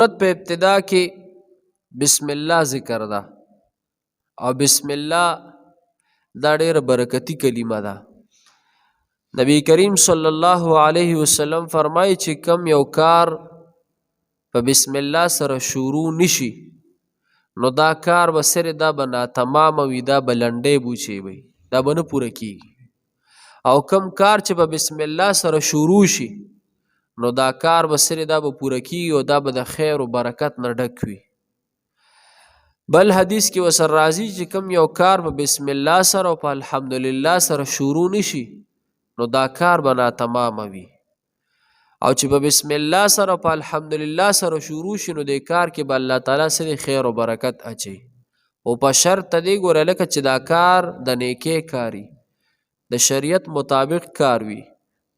په ابتدا کې بسم الله ذکر ده او بسم الله دا ډېره برکتی کلمه ده. نبی کریم صلی الله علیه وسلم فرمایي چې کم یو کار په بسم الله سره شروع نشي نو دا کار به صرف دا به ناتمامه وي، دا به لنډی بوچی وي، دا به نه پوره کیږي. او کم کار چې په بسم الله سره شروع شي نو دا کار به صرف دا به پوره کیږي او دا به د خیر و برکت نه ډک وي. بل حدیث کې ورسره راځي چې کم یو کار به بسم الله سره او په الحمدلله سره شروع نشي نو دا کار به ناتمامه وي. او چې په بسم الله سره په الحمدلله سره شروع شي نو د کار کې به الله تعالی سره خیر او برکت اچي. او په شرط دی ګوره لکه چې دا کار د نیکۍ کاری د شریعت مطابق کار وي.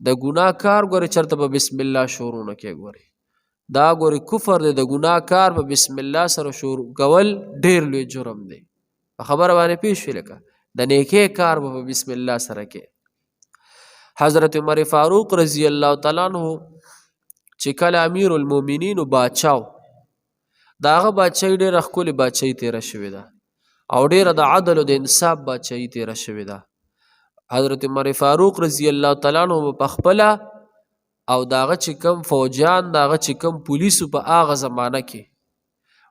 د ګناه کار ګوره چرته په بسم الله شروع نه کې ګوره دا ګوره کفر دی. د ګناه کار په بسم الله سره شروع کول ډیر لوی جرم دی. په خبره باندې پیښ شي لکه د نیکۍ کار په بسم الله سره کې. حضرت عمر فاروق رضی الله تعالی عنہ چې کله امیر المؤمنین باچاو دا هغه بادشاهي ډېره ښکلې بادشاهي تېره شوې ده او ډېره د عدل او د انصاف بادشاهي تېره شوې ده. حضرت عمر فاروق رضی الله تعالی عنہ په خپله او د هغه چې کوم فوجیان د هغه چې کوم پولیسو په هغه زمانه کې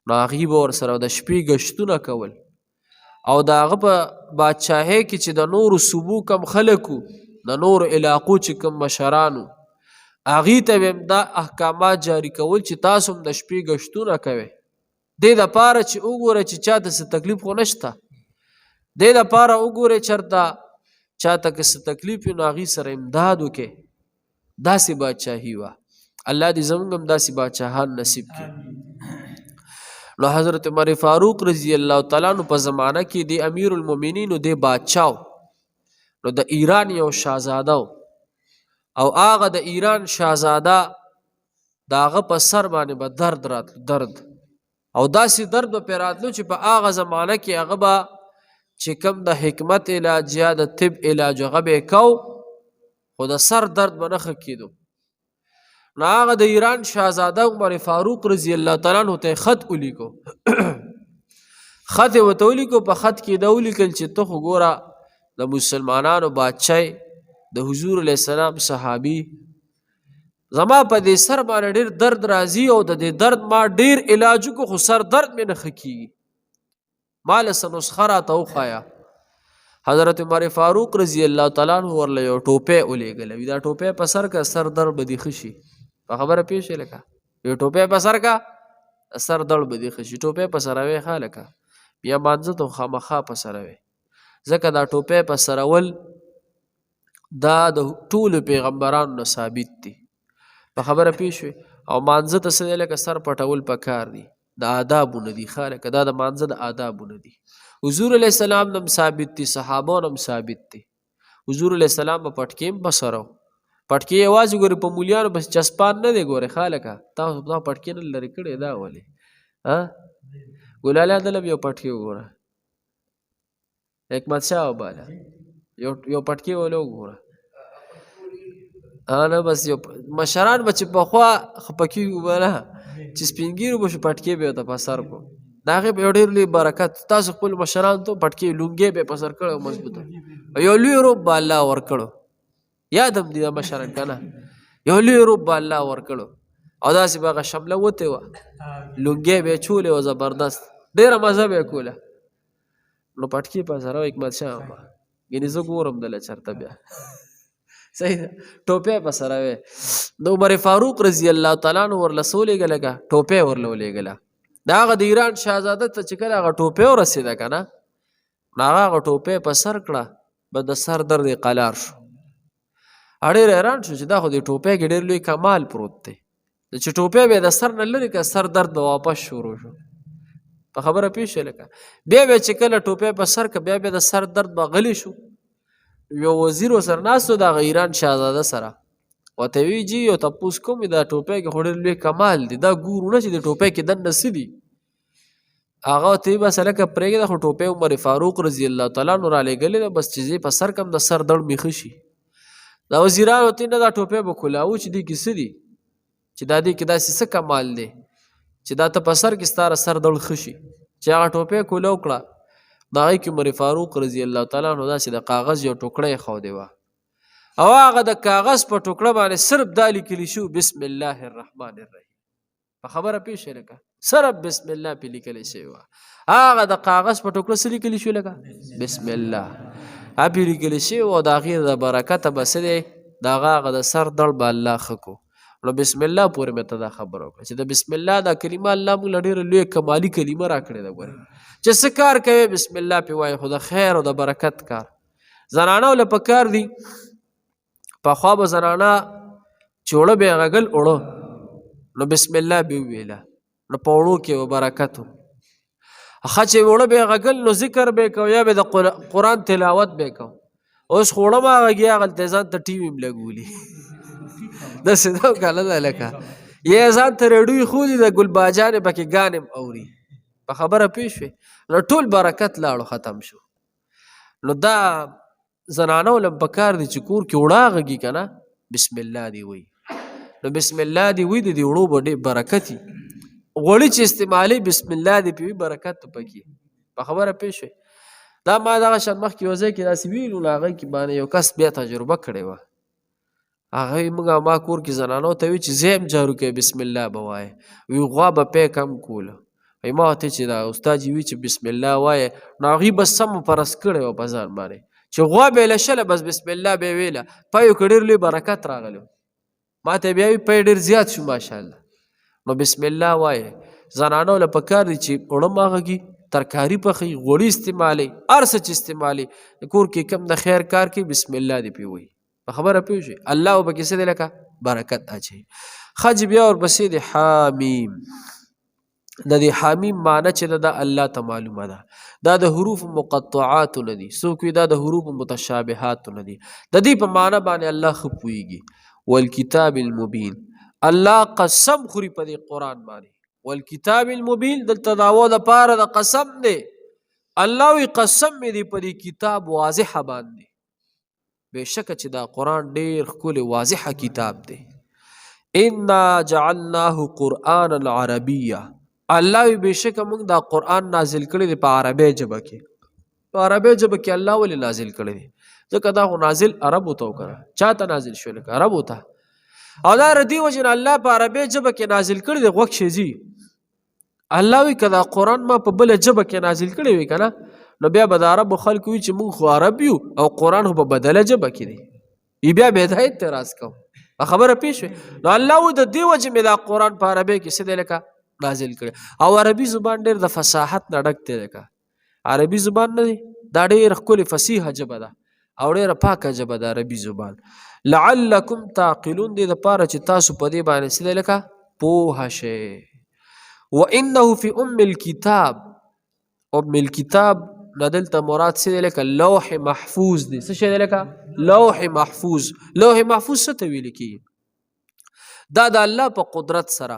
نو هغوی به ورسره د شپې ګشتونه کول او د هغه په بادشاهۍ کې چې د نورو صوبو کم خلکو د نورو علاقو چې کوم مشرانو هغوی ته به هم دا احکامات جاري کول چې تاسو هم د شپې ګشتونه کوئ. دې دپاره چې وګوره چې چاته څه تکلیف خو نشته، دې دپاره وګورئ چېرته چاته که څه تکلیف وي نو هغوی سره امداد وکړئ. داسې بادشاهي وه. الله دې زموږ هم داسې بادشاهان نصیب کړي. نو حضرت عمر فاروق رضی الله تعالی عنہ په زمانه کې د امیر المؤمنینو د بادشاه نو د ایران یو شاهزاده او هغه د ایران شاهزاده د هغه په سر باندې به درد راتلو، درد او داسې درد به پرې راتلو چې په هغه زمانه کې هغه به چې کوم د حکمت علاج یا د طب علاج هغه به یې کو خو د سر درد به نه ښه کېدو. نو هغه د ایران شاهزاده عمر فاروق رضی الله تعالی عنہ ته خط ولیکو. خط یې ورته ولیکو. په خط کې دا ولیکل چې ته خو ګوره د مسلمانانو بادشاهی د حضور علیه السلام صحابي زما په دې سر باندې ډېر درد راځي او د دې درد ما ډېر علاج وکړو خو سر درد مې نه ښه کېږي، ما له څه نسخه راته وښایه. حضرت عمر فاروق رضی الله تعالی عنہ ورله یو ټوپۍ ولېږله. وي دا ټوپۍ په سر که سر درد به دې ښه شي. په خبره پوه شئ لکه یو ټوپۍ په سر که سر درد به دې ښه شي. ټوپۍ په سروې ښه لکه بیا مانځه ته خامخا په سروې ځکه دا ټوپۍ په سرول دا د ټولو پیغمبرانو نه ثابت دي. په خبره پوه شوې. او مانځه ته څه دی لکه سر پټول پکار دي، د آدابونه دي ښه لکه دا د مانځه د آدابونه دي. حضور علیه السلام نه هم ثابت دي، صحابو نه هم ثابت دي. حضور علیه السلام په پټکې هم په سره و. پټکې یوازې ګورې په مولیانو بس چسپان نه دی ګورې ښه لکه تاسو دا پټکې نه لرې کړې دا ولې ګلالیا دله یو پټکې وګوره حکمت شاه وباله یو پټکې ولې وګوره نه بس یو مشران به چې پخوا خفه کېږو به نه چې سپین ږیرو به شو پټکې به یې ورته په سر کړو د هغې به یو ډېر لوی برکت. تاسو خپلو مشرانو ته پټکې لونګۍ به یې په سر کړی او مضبوطه یو لوی روب به الله ورکړو. یاد هم دي دا مشران که نه یو لوی روب به الله ورکړو او داسې به هغه شمله وتې وه لونګۍ به یې چولې وه زبردست ډېره مزه به یې کوله. نو پټکې په سره حکمت شاه به یعنې زه ګورم دله چېرته بیا صحیح ده ټوپۍ په سره وې. د عمر فاروق رضی الله تعالی عنہ ورله څه ولېږله که ټوپۍ ورله ولېږله. د هغه د ایران شهزاده ته چې کله هغه ټوپۍ ورسېده که نه نو هغه ټوپۍ په سر کړه به د سر درد یې قلار شو. ډېر حیران شو چې دا خو د ټوپۍ کې ډېر لوی کمال پروت دی چې ټوپۍ به یې د سر نه لرې که سر درد به واپس شروع شو. په خبره پوه شوې لکه بیا به چې کله ټوپۍ په سر که بیا به د سر درد به غلی شو. یو وزیر ورسره ناست و د هغه ایران شهزاده سره ورته وی جي یو تپوس کوم دا ټوپۍ کې خو ډېر لوی کمال دی دا ګورو نه چې د ټوپۍ کې دننه څه دي. هغه ورته وی بس هلکه پرېږده خو ټوپۍ عمر فاروق رضی الله تعالی عنہ رالېږلې ده بس چې زه په سر کم د سر درد مې ښه شي. دا وزیران ورته نه دا ټوپۍ به کولاوو چې دې کې څه دي چې دا دې کې داسې څه کمال دی چې دا ته په سر کې ستاره سر دړ ښه شي چې هغه ټوپۍ کوله وکړه د هغې کې عمر فاروق رضی الله تعالی عنه داسې د کاغذ یو ټوکړه یې ښودې وه او هغه د کاغذ په ټوکړه باندې صرف دا لیکلي شو بسم الله الرحمن الرحیم په خبره پوه شوې لکه صرف بسم الله پې لیکلی شوی وه هغه د کاغذ په ټوکړه څه لیکلی شو لکه بسم الله هغه پې لیکلی شوی و د هغې د برکته به څه دی د هغه د سر دړ به الله ښه کو نو بسم الله پورې مې ته دا خبره وکړه چې د بسم الله دا کلمه الله موږ له ډېره لویه کمالي کلمه راکړې ده ګورې چې څه کار کوې بسم الله پې وایې خو د خیر او د برکت کار زنانو له پکار دي پخوا به زنانه چې اوړه به یې غږل اوړه نو بسم الله به یې وویله نو په اوړو کې به برکت و ښه چې اوړه به یې غږل نو ذکر به یې کو یا به د قرآن تلاوت به یې کو اوس خو اوړه ما غږي هغلته ځان ته ټي وي م لګولي داسې دا وکړه ده لکه یا ځان ته ریډیو ښودي د ګلباجانې پکې ګانې م اوري په خبره پوه شوې نو ټول برکت لاړو ختم شو نو دا زنانو له پکار دي چې کور کې اوړه غږي که نه بسم الله دې وایي نو بسم الله دې وایي د دې اوړو به ډېر برکت وي غوړي چې استعمالوي بسم الله دې پې وي برکت پکې په خبره پوه شوې دا ما دغه شان مخکې یو ځای کې داسې ویلو نو هغې کې باندې یو کس بیا تجربه کړې وه هغه موږ ما کور کې زنانو ته وي چې زه یم جارو کوي بسم الله به وایې وی غوا به پی کم کوله وایي ما ورته چې دا استاد وي چې بسم الله وایې نو هغوی به سم فرض کړی وه په ځان باندې چې غوا به یې لشله بس بسم الله به یې ویله پی یې که ډېر لوی برکت راغلی ما ته بیا وي پی ډېر زیات شو ماشاءالله نو بسم الله وایې زنانو له پکار دي چې اوړه ما غږي ترکاري پخوي غوړي استعمالوي هر څه چې استعمالوي کور کې کم د خیر کار کوي بسم الله دې پې وایي په خبره پوه شوې الله به پکې څه دی لکه برکت اچوي ښه بیا ورپسې د حامیم د دې حامیم معنی چې ده الله ته معلومه ده دا د حروف مقطعاتو نه دي څوک وي دا د حروف متشابهاتو نه دي د دې په معنی باندې الله ښه پوهېږي والکتاب المبین الله قسم خوري په دې قرآن باندې والکتاب المبین دلته دعوه دپاره د قسم دی الله وی قسم مې دی په دې کتاب واضحه باندې بېشکه چې دا قرآن ډېر ښکلی واضحه کتاب دی انا جعلناه قرآنا عربیه الله وی بېشکه موږ دا قرآن نازل کړی دی په عربۍ ژبه کې په عربۍ ژبه کې الله ولې نازل کړی دی ځکه دا خو نازل عربو ته وکړه چا ته نازل شو لکه عربو ته او دا د دې وجې نه الله په عربۍ ژبه کې نازل کړی دی غوږ شیځي الله وی که دا قرآن ما په بله ژبه کې نازل کړی وي که نه نو بیا به د عربو خلکو وي چې موږ خو عرب یو او قرآن خو په بدله ژبه کې دی بیا به هدایت ته راز کوم په خبره پوه شوې نو الله وی د دې وجې مې دا قرآن په عربۍ کې څه دی لکه نازل کړی او عربي زبان ډېر د فصاحت نه ډک دی لکه عربي زبان نه دی دا ډېره ښکلې فصیحه ژبه ده او ډېره پاکه ژبه ده عربي زبان لعلکم تعقلون دې دپاره چې تاسو په دې باندې څه دی لکه پوهه شئ وانه فی ام الکتاب ام الکتاب نه دلته مراد څه دی لکه لوح محفوظ دی څه شی دی لکه لوح محفوظ لوح محفوظ څه ته ویل کېږي دا د الله په قدرت سره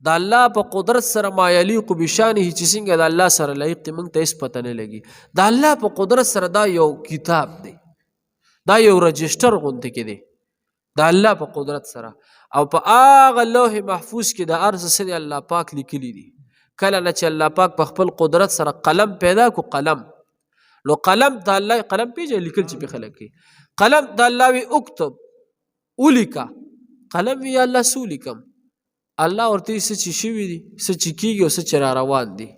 د الله په قدرت سره ما یلیق بشانه چې څنګه د الله سره لایق دی موږ ته هېڅ پته نه لګي د الله په قدرت سره دا یو کتاب دی دا یو رجسټر غوندې کې دی د الله په قدرت سره او په هغه لوح محفوظ کې د هر څه دی الله پاک لیکلی دی کله نه چې الله پاک په خپل قدرت سره قلم پیدا کو قلم نو قلم د الله قلم پیژنې لیکل چې په خلک کې قلم د الله وی اکتب ولیکه قلم وی الله څه ولیکم الله ورته څه چې شوي دي څه چې کېږي او څه چې را روان دي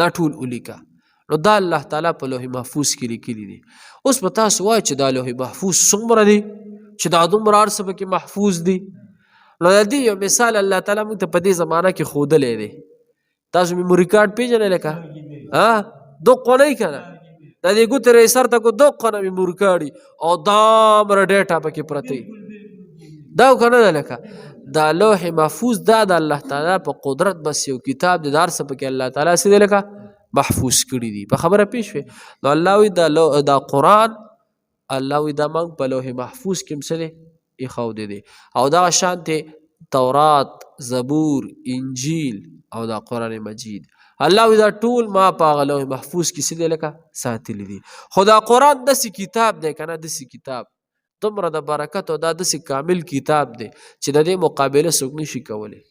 دا ټول ولیکه نو دا الله تعالی په لوح محفوظ کې لیکلي دي اوس په تاسو وایئ چې دا لوح محفوظ څومره دی چې دا دومره هر څه پکې محفوظ دي نو د دې یو مثال الله تعالی موږ ته په دې زمانه کې ښودلی دی تاسو میموري کارت پیژنئ لکه دو قونۍ که نه د دې ګوتې رې سر ته کو دو قونه میموري کارت او دومره ډیټا پکې پرته دا که نه ده لکه دا لوح محفوظ دا د الله تعالی په قدرت بس یو کتاب دی د هر څه پکې الله تعالی څه دی لکه محفوظ کړي دي په خبره پوه شوې نو الله وی دا قرآن الله وی دا موږ په لوح محفوظ کې څه دی ایښودی دی او دغه شانتې تورات زبور انجیل او دا قرآن مجید الله وی دا ټول ما په هغه لوح محفوظ کې څه دی لکه ساتلی دي خو دا قرآن داسې کتاب دی که نه داسې کتاب دومره د برکت او دا داسې کامل کتاب دی چې د دې مقابله څوک نشي کولی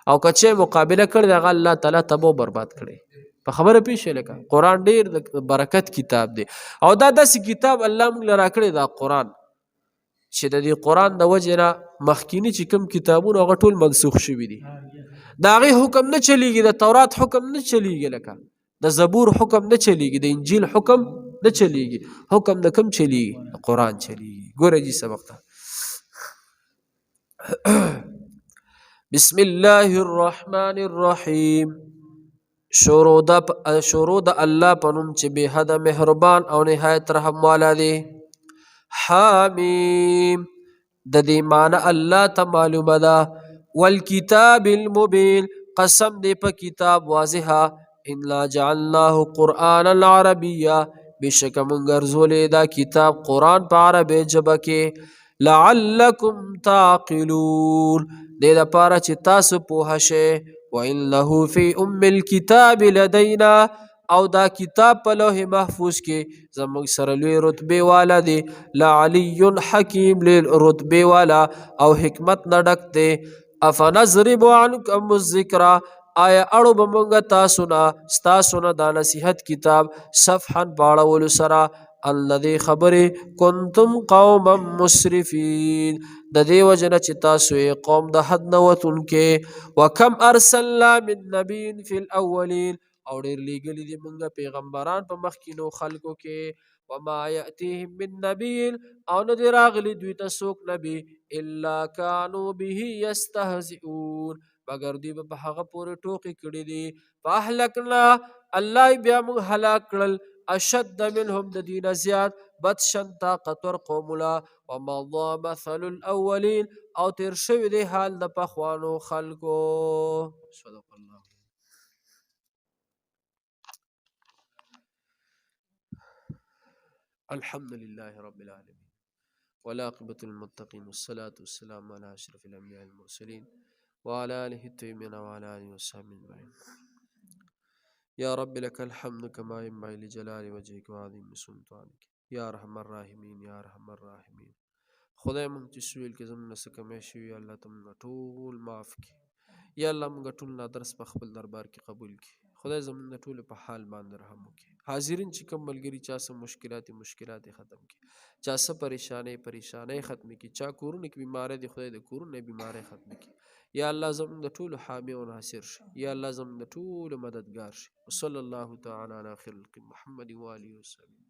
او کچې مقابله کړې د هغه الله تعالی تبو برباد کړي په خبره پیښه لکه قرآن ډیر د برکت کتاب دی او دا داسې کتاب الله موږ له راکړی دا قرآن چې د دې قرآن د وجې نه مخکینی چې کوم کتابونه هغه ټول منسوخ شوي دي د هغې حکم نه چلیږي د تورات حکم نه چلیږي لکه د زبور حکم نه چلیږي د انجیل حکم نه چلیږي حکم د کوم چلیږي د قرآن چلیږي ګوره جي سبق ته بسم الله الرحمن الرحیم شروع د الله په نوم چې بې حده مهربان او نهایت رحم والا دی حامیم د دې معنی الله ته معلومه ده والکتاب المبین قسم دی په کتاب واضحه انا جعلناه قرآنا عربیا بشک موږ ګرځولې دا کتاب قرآن په عربي ژبه کې لعلکم تعقلون دې لپاره چې تاسو پوه شئ وانه فی ام الكتاب لدینا او دا کتاب په لوح محفوظ کې زموږ سره لوی رتبه والا دی لعلی حکیم لوی رتبه والا او حکمت نه ډک دی افنضرب عنکم الذکر آیا اړو به مونږ تاسو نه ستاسو نه دا نصیحت کتاب صفحا په اړولو سره الذي خبرې کنتم قوما مسرفین د دې وجه نه چې تاسو یې قوم د حد نه وتونکې وکم ارسلنا من نبي فی الاولین او ډېر لیږلي دي مونږ پیغمبران په مخکینو خلکو کې وما یأتیهم من نبی او نه دی راغلی دوی ته څوک نبی الا کانوا به یستهزئون مگر دوی به په هغه پورې ټوکې کړي دي فاهلکنا الله بیا موږ هلاک کړل اشد منهم د دین زیات بدشن طاقت ور قوملا ومضى مثل الاولین او تیر شوی دی حال د پخوانو خلکو صدق الله الحمد لله رب العالمين والعاقبة للمتقين والصلاة والسلام على أشرف الأنبياء المرسلين وعلى آله الطيبين وعلى آله وصحبه أجمعين يا رب لك الحمد كما ينبغي لجلال وجهك وعظيم سلطانك يا أرحم الراحمين يا أرحم الراحمين خدای مونږ چې سویل کې زموږ نه څه کمی شوي الله ته مونږ ټول معاف کړي یا الله مونږ ټول نه درس په خپل دربار کې قبول کړي خدای زموږ د ټولو په حال باندې رحم وکړي حاضرین چې کوم ملګري چا څه مشکلات ختم کړي چا څه پریشانۍ ختم کړي چا کورونه کې بیماری دي خدای د کورونه بیماری ختم کړي یا الله زموږ د ټولو حامی او ناصر شي یا الله زموږ د ټولو مددگار شي وصلی الله تعالی علی خیر الخلق محمد و آله وصحبه